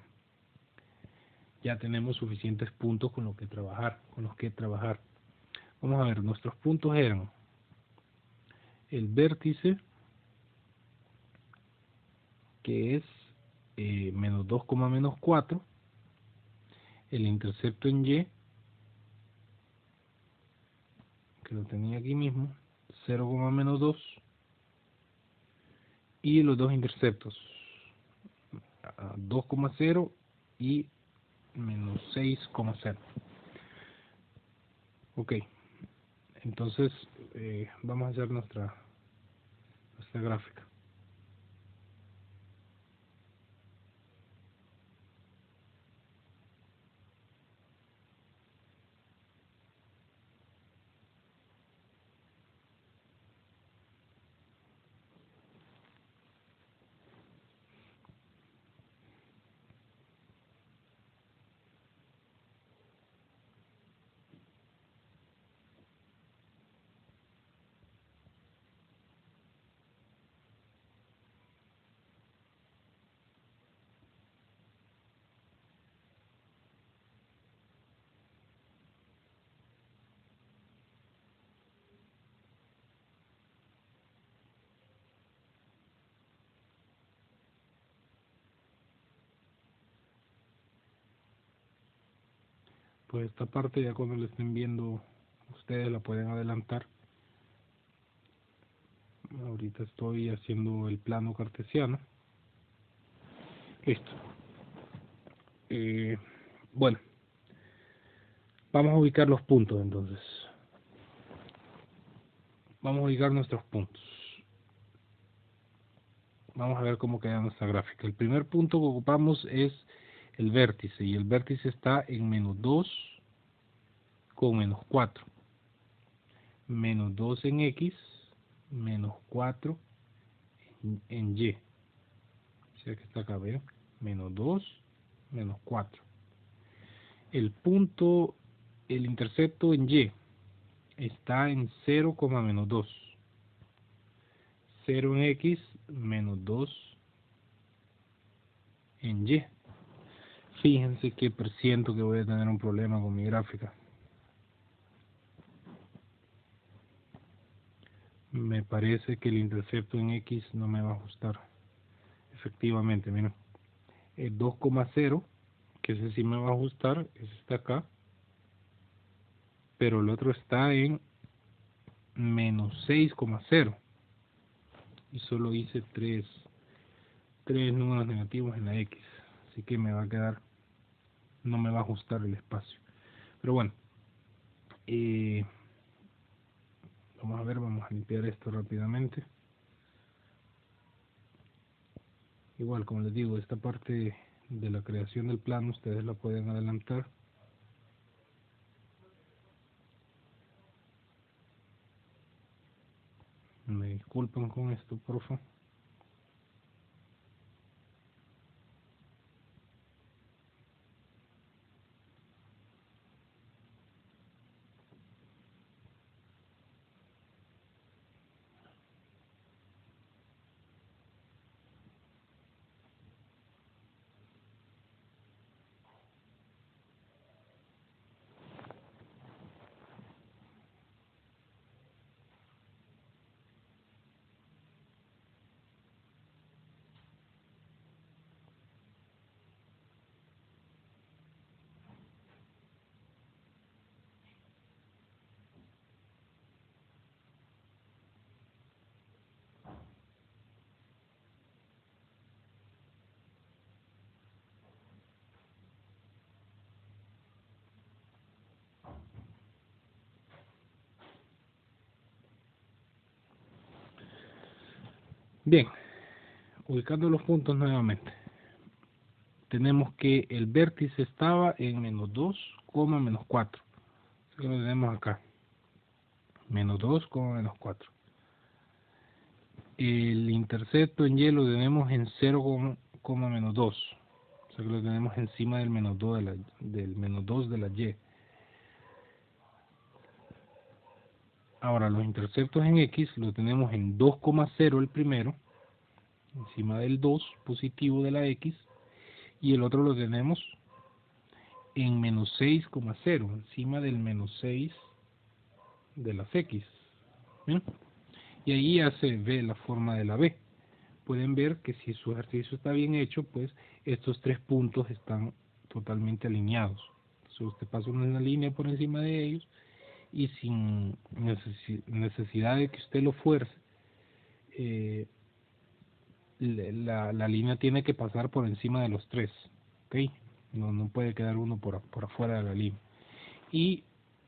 ya tenemos suficientes puntos con los que trabajar. Vamos a ver, nuestros puntos eran el vértice, que es menos 2, menos 4, el intercepto en Y, que lo tenía aquí mismo, 0, menos 2, y los dos interceptos, 2,0 y menos 6,0. Ok, entonces vamos a hacer nuestra gráfica. Pues esta parte ya cuando la estén viendo ustedes la pueden adelantar. Ahorita estoy haciendo el plano cartesiano. Listo. Bueno, vamos a ubicar los puntos entonces. Vamos a ubicar nuestros puntos. Vamos a ver cómo queda nuestra gráfica. El primer punto que ocupamos es el vértice, y el vértice está en menos 2 con menos 4. Menos 2 en X, menos 4 en Y. O sea que está acá, ¿ven? Menos 2, menos 4. El punto, el intercepto en Y está en 0, menos 2. 0 en X, menos 2 en Y. Fíjense que presiento que voy a tener un problema con mi gráfica. Me parece que el intercepto en X no me va a ajustar. Efectivamente, miren. El 2,0, que ese sí me va a ajustar, ese está acá. Pero el otro está en menos 6,0. Y solo hice tres números negativos en la X. Así que me va a quedar, no me va a ajustar el espacio. Pero bueno, vamos a ver, vamos a limpiar esto rápidamente. Igual, como les digo, esta parte de la creación del plano ustedes la pueden adelantar. Me disculpan con esto, por favor. Bien, ubicando los puntos nuevamente. Tenemos que el vértice estaba en menos 2, menos 4. Así que lo tenemos acá. Menos 2, menos 4. El intercepto en Y lo tenemos en 0, menos 2. O sea que lo tenemos encima del menos 2 del menos 2 de la Y. Ahora los interceptos en X lo tenemos en 2,0 el primero, encima del 2 positivo de la X, y el otro lo tenemos en menos 6,0, encima del menos 6 de las X. ¿Bien? Y ahí ya se ve la forma de la B. Pueden ver que si su ejercicio está bien hecho, pues estos tres puntos están totalmente alineados. Entonces usted pasa una línea por encima de ellos y sin necesidad de que usted lo fuerce, la línea tiene que pasar por encima de los tres, ¿ok? No puede quedar uno por afuera de la línea. Y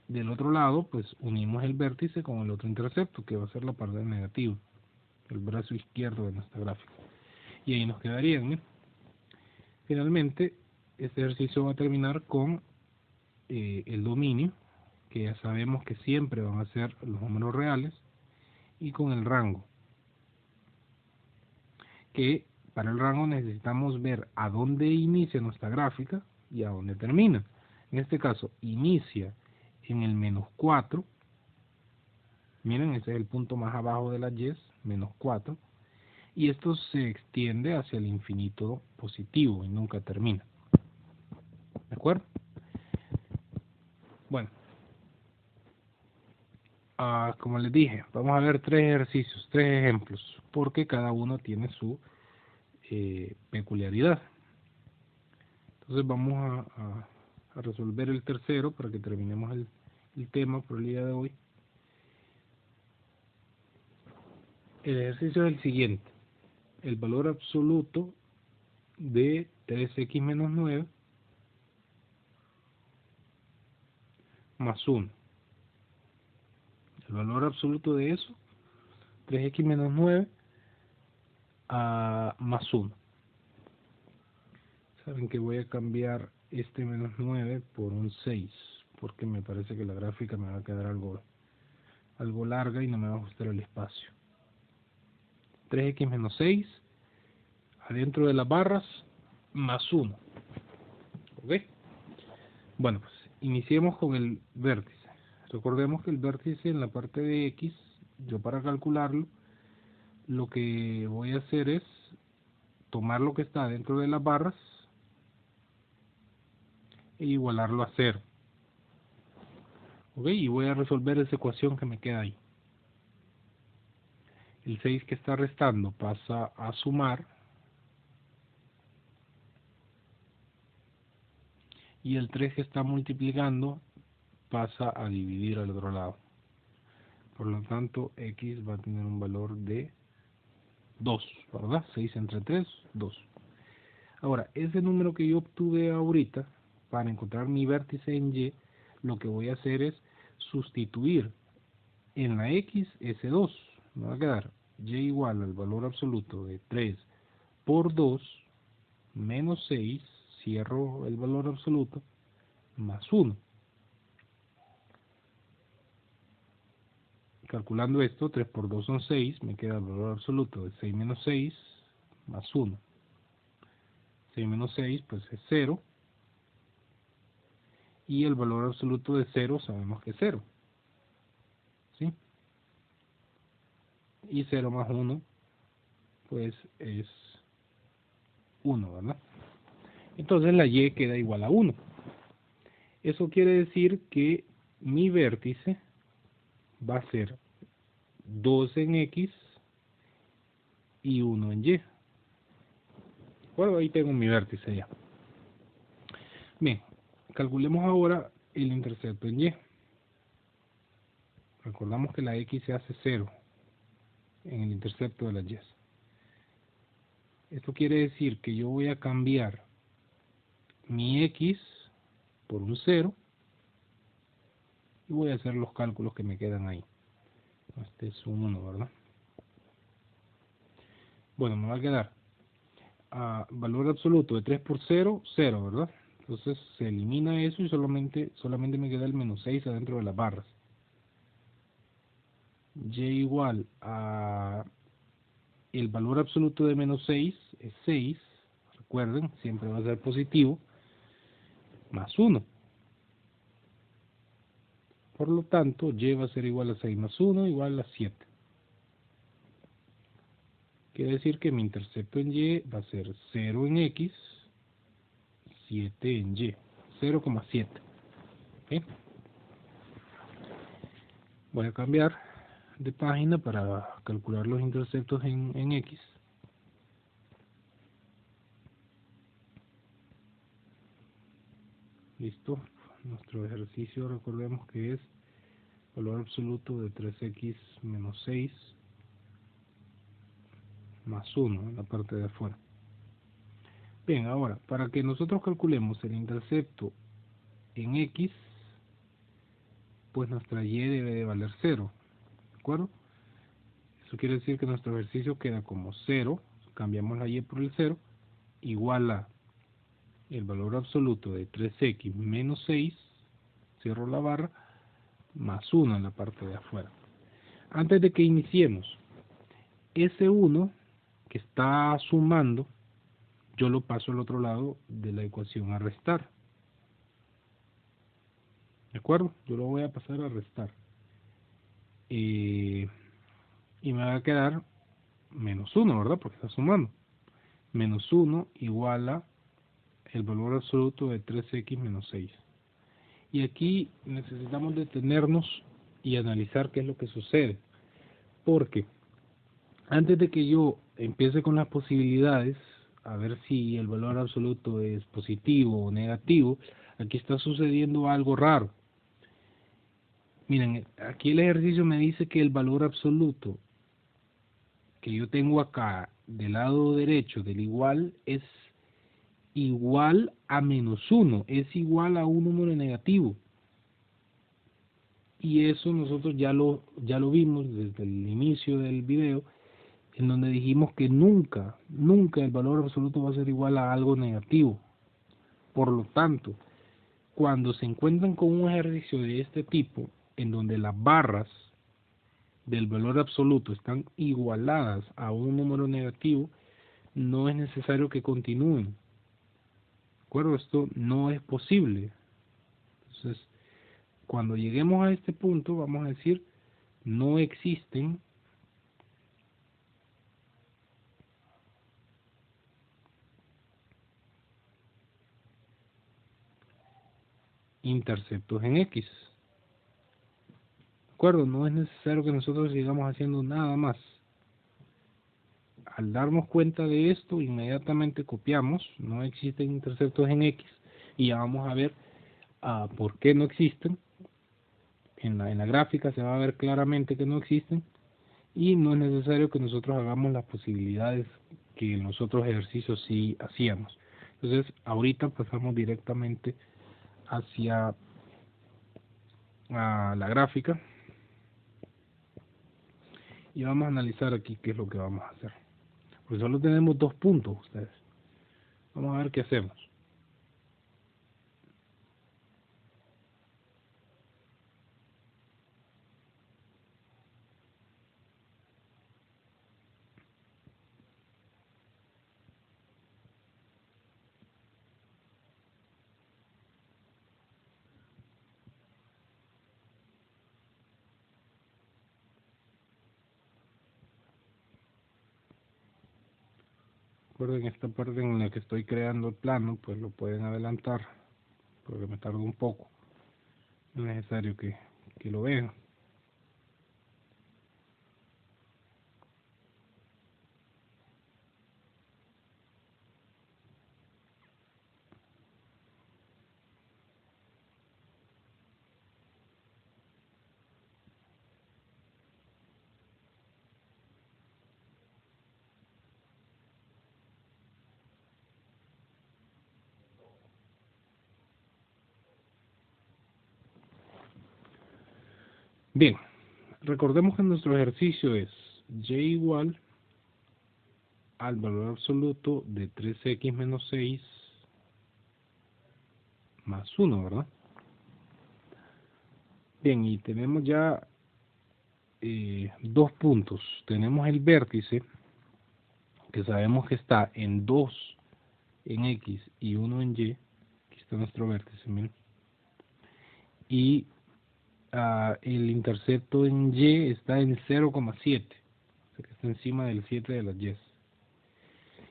del otro lado, pues unimos el vértice con el otro intercepto, que va a ser la parte negativa, el brazo izquierdo de nuestra gráfica. Y ahí nos quedarían, ¿no? Finalmente, este ejercicio va a terminar con el dominio, que ya sabemos que siempre van a ser los números reales, y con el rango, que para el rango necesitamos ver a dónde inicia nuestra gráfica y a dónde termina. En este caso, inicia en el menos 4. Miren, ese es el punto más abajo de la Y, menos 4. Y esto se extiende hacia el infinito positivo y nunca termina. ¿De acuerdo? Bueno, como les dije, vamos a ver tres ejercicios, tres ejemplos, porque cada uno tiene su peculiaridad. Entonces vamos a resolver el tercero para que terminemos el tema por el día de hoy. El ejercicio es el siguiente: el valor absoluto de 3x menos 9 más 1. El valor absoluto de eso, 3x menos 9 más 1. Saben que voy a cambiar este menos 9 por un 6, porque me parece que la gráfica me va a quedar algo larga y no me va a ajustar el espacio. 3x menos 6, adentro de las barras, más 1. ¿Ok? Bueno, pues iniciemos con el vértice. Recordemos que el vértice en la parte de X, yo para calcularlo, lo que voy a hacer es tomar lo que está dentro de las barras e igualarlo a 0. ¿Ok? Y voy a resolver esa ecuación que me queda ahí. El 6 que está restando pasa a sumar. Y el 3 que está multiplicando pasa a dividir al otro lado. Por lo tanto, x va a tener un valor de 2, ¿verdad? 6 entre 3, 2. Ahora, ese número que yo obtuve ahorita, para encontrar mi vértice en Y, lo que voy a hacer es sustituir en la X ese 2. Me va a quedar Y igual al valor absoluto de 3 por 2 menos 6, cierro el valor absoluto, más 1. Calculando esto, 3 por 2 son 6, me queda el valor absoluto de 6 menos 6, más 1. 6 menos 6, pues es 0. Y el valor absoluto de 0 sabemos que es 0. ¿Sí? Y 0 más 1, pues es 1, ¿verdad? Entonces la Y queda igual a 1. Eso quiere decir que mi vértice va a ser 2 en X y 1 en Y. Bueno, ahí tengo mi vértice ya. Bien, calculemos ahora el intercepto en Y. Recordamos que la X se hace 0 en el intercepto de las Y. Esto quiere decir que yo voy a cambiar mi X por un 0 y voy a hacer los cálculos que me quedan ahí. Este es un 1, ¿verdad? Bueno, me va a quedar valor absoluto de 3 por 0, 0, ¿verdad? Entonces se elimina eso y solamente me queda el menos 6 adentro de las barras. Y igual a el valor absoluto de menos 6 es 6, recuerden, siempre va a ser positivo, más 1. Por lo tanto, Y va a ser igual a 6 más 1, igual a 7. Quiere decir que mi intercepto en Y va a ser 0 en X, 7 en Y, 0,7. ¿Okay? Voy a cambiar de página para calcular los interceptos en X. Listo. Nuestro ejercicio, recordemos que es valor absoluto de 3x menos 6 más 1 en la parte de afuera. Bien, ahora, para que nosotros calculemos el intercepto en X, pues nuestra Y debe de valer 0, ¿de acuerdo? Eso quiere decir que nuestro ejercicio queda como 0, cambiamos la Y por el 0, igual a el valor absoluto de 3x menos 6, cierro la barra, más 1 en la parte de afuera. Antes de que iniciemos, ese 1 que está sumando, yo lo paso al otro lado de la ecuación a restar. ¿De acuerdo? Yo lo voy a pasar a restar. Y me va a quedar menos 1, ¿verdad? Porque está sumando. Menos 1 igual a el valor absoluto de 3x menos 6. Y aquí necesitamos detenernos y analizar qué es lo que sucede. Porque antes de que yo empiece con las posibilidades, a ver si el valor absoluto es positivo o negativo, aquí está sucediendo algo raro. Miren, aquí el ejercicio me dice que el valor absoluto que yo tengo acá del lado derecho del igual es igual a menos 1, es igual a un número negativo. Y eso nosotros ya lo vimos desde el inicio del video, en donde dijimos que nunca el valor absoluto va a ser igual a algo negativo. Por lo tanto, cuando se encuentran con un ejercicio de este tipo, en donde las barras del valor absoluto están igualadas a un número negativo, no es necesario que continúen. ¿De acuerdo? Esto no es posible. Entonces, cuando lleguemos a este punto, vamos a decir, no existen interceptos en X. ¿De acuerdo? No es necesario que nosotros sigamos haciendo nada más. Al darnos cuenta de esto, inmediatamente copiamos, no existen interceptos en X, y ya vamos a ver por qué no existen. En la gráfica se va a ver claramente que no existen, y no es necesario que nosotros hagamos las posibilidades que en los otros ejercicios sí hacíamos. Entonces, ahorita pasamos directamente hacia la gráfica y vamos a analizar aquí qué es lo que vamos a hacer. Pues solo tenemos 2 puntos ustedes. Vamos a ver qué hacemos. Recuerden esta parte en la que estoy creando el plano, pues lo pueden adelantar, porque me tardo un poco. No es necesario que lo vean. Bien, recordemos que nuestro ejercicio es y igual al valor absoluto de 3x menos 6 más 1, ¿verdad? Bien, y tenemos ya 2 puntos. Tenemos el vértice, que sabemos que está en 2 en X y 1 en Y. Aquí está nuestro vértice, miren. Y el intercepto en Y está en 0,7, o sea que está encima del 7 de las Y.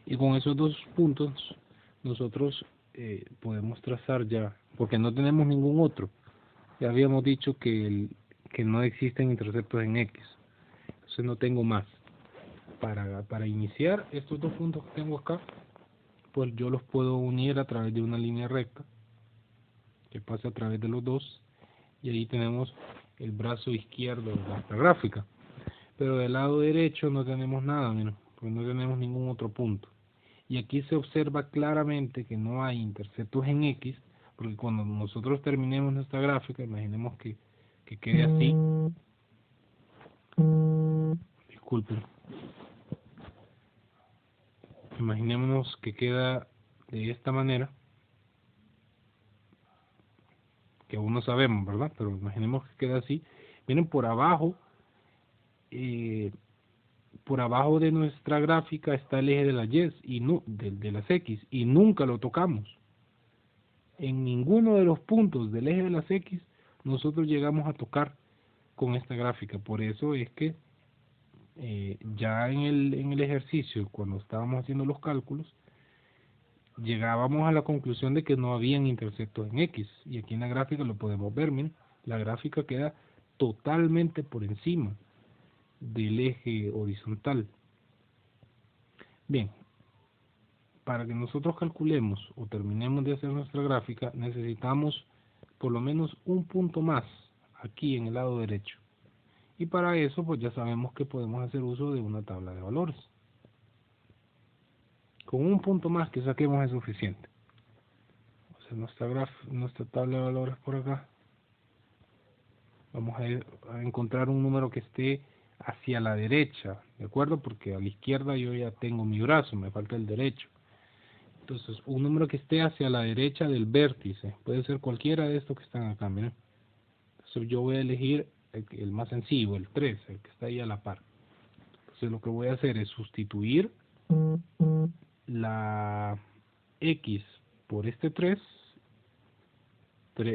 Y con esos 2 puntos nosotros podemos trazar ya, porque no tenemos ningún otro. Ya habíamos dicho que no existen interceptos en X, entonces no tengo más. Para iniciar estos 2 puntos que tengo acá, pues yo los puedo unir a través de una línea recta que pasa a través de los dos, y ahí tenemos el brazo izquierdo de nuestra gráfica. Pero del lado derecho no tenemos nada, miren, porque no tenemos ningún otro punto. Y aquí se observa claramente que no hay interceptos en X, porque cuando nosotros terminemos nuestra gráfica, imaginemos que quede así. Disculpen. Imaginémonos que queda de esta manera, que aún no sabemos, ¿verdad? Pero imaginemos que queda así. Miren, por abajo de nuestra gráfica está el eje de las Y y no, de las X, y nunca lo tocamos. En ninguno de los puntos del eje de las X nosotros llegamos a tocar con esta gráfica. Por eso es que ya en el ejercicio, cuando estábamos haciendo los cálculos, llegábamos a la conclusión de que no habían interceptos en X. Y aquí en la gráfica lo podemos ver, miren, la gráfica queda totalmente por encima del eje horizontal. Bien, para que nosotros calculemos o terminemos de hacer nuestra gráfica, necesitamos por lo menos un punto más aquí en el lado derecho. Y para eso, pues ya sabemos que podemos hacer uso de una tabla de valores. Con un punto más que saquemos es suficiente. O sea, nuestra tabla de valores por acá. Vamos a encontrar un número que esté hacia la derecha, ¿de acuerdo? Porque a la izquierda yo ya tengo mi brazo, me falta el derecho. Entonces, un número que esté hacia la derecha del vértice, puede ser cualquiera de estos que están acá, miren. Entonces yo voy a elegir el más sencillo, el 3, el que está ahí a la par. Entonces lo que voy a hacer es sustituir la X por este 3,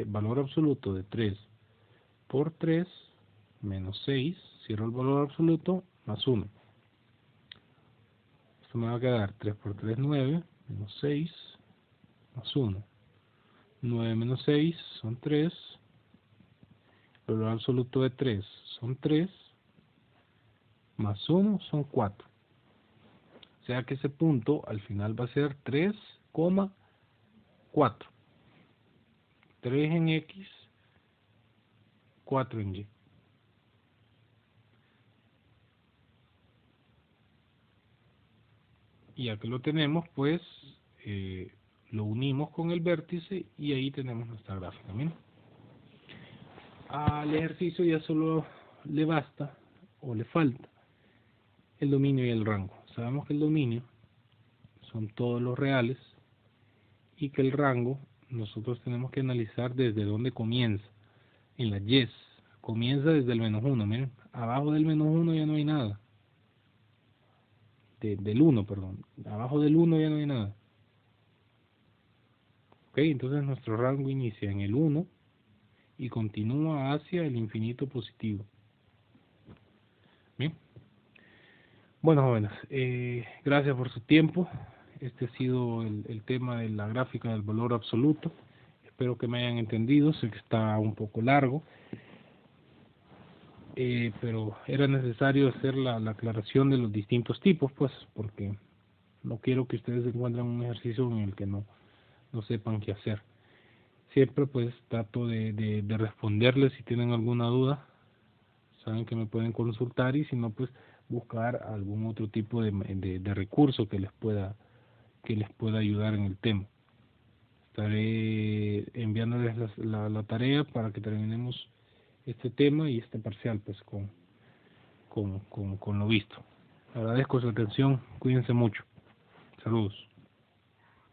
valor absoluto de 3 por 3, menos 6, cierro el valor absoluto, más 1. Esto me va a quedar 3 por 3, 9, menos 6, más 1. 9 menos 6 son 3. El valor absoluto de 3 son 3. Más 1 son 4. O sea que ese punto al final va a ser 3,4. 3 en X, 4 en Y. Y ya que lo tenemos, pues lo unimos con el vértice y ahí tenemos nuestra gráfica. Miren. Al ejercicio ya solo le basta o le falta el dominio y el rango. Sabemos que el dominio son todos los reales y que el rango nosotros tenemos que analizar desde dónde comienza. En las yes comienza desde el menos 1. Miren, abajo del menos 1 ya no hay nada. Del 1, perdón. Abajo del 1 ya no hay nada. Ok, entonces nuestro rango inicia en el 1 y continúa hacia el infinito positivo. Bien. Bueno, jóvenes, gracias por su tiempo. Este ha sido el tema de la gráfica del valor absoluto. Espero que me hayan entendido. Sé que está un poco largo, pero era necesario hacer la aclaración de los distintos tipos, pues, porque no quiero que ustedes encuentren un ejercicio en el que no sepan qué hacer. Siempre pues trato de responderles si tienen alguna duda. Saben que me pueden consultar y si no pues buscar algún otro tipo de recurso que les pueda ayudar en el tema. Estaré enviándoles la tarea para que terminemos este tema y este parcial pues con lo visto. Agradezco su atención, cuídense mucho. Saludos.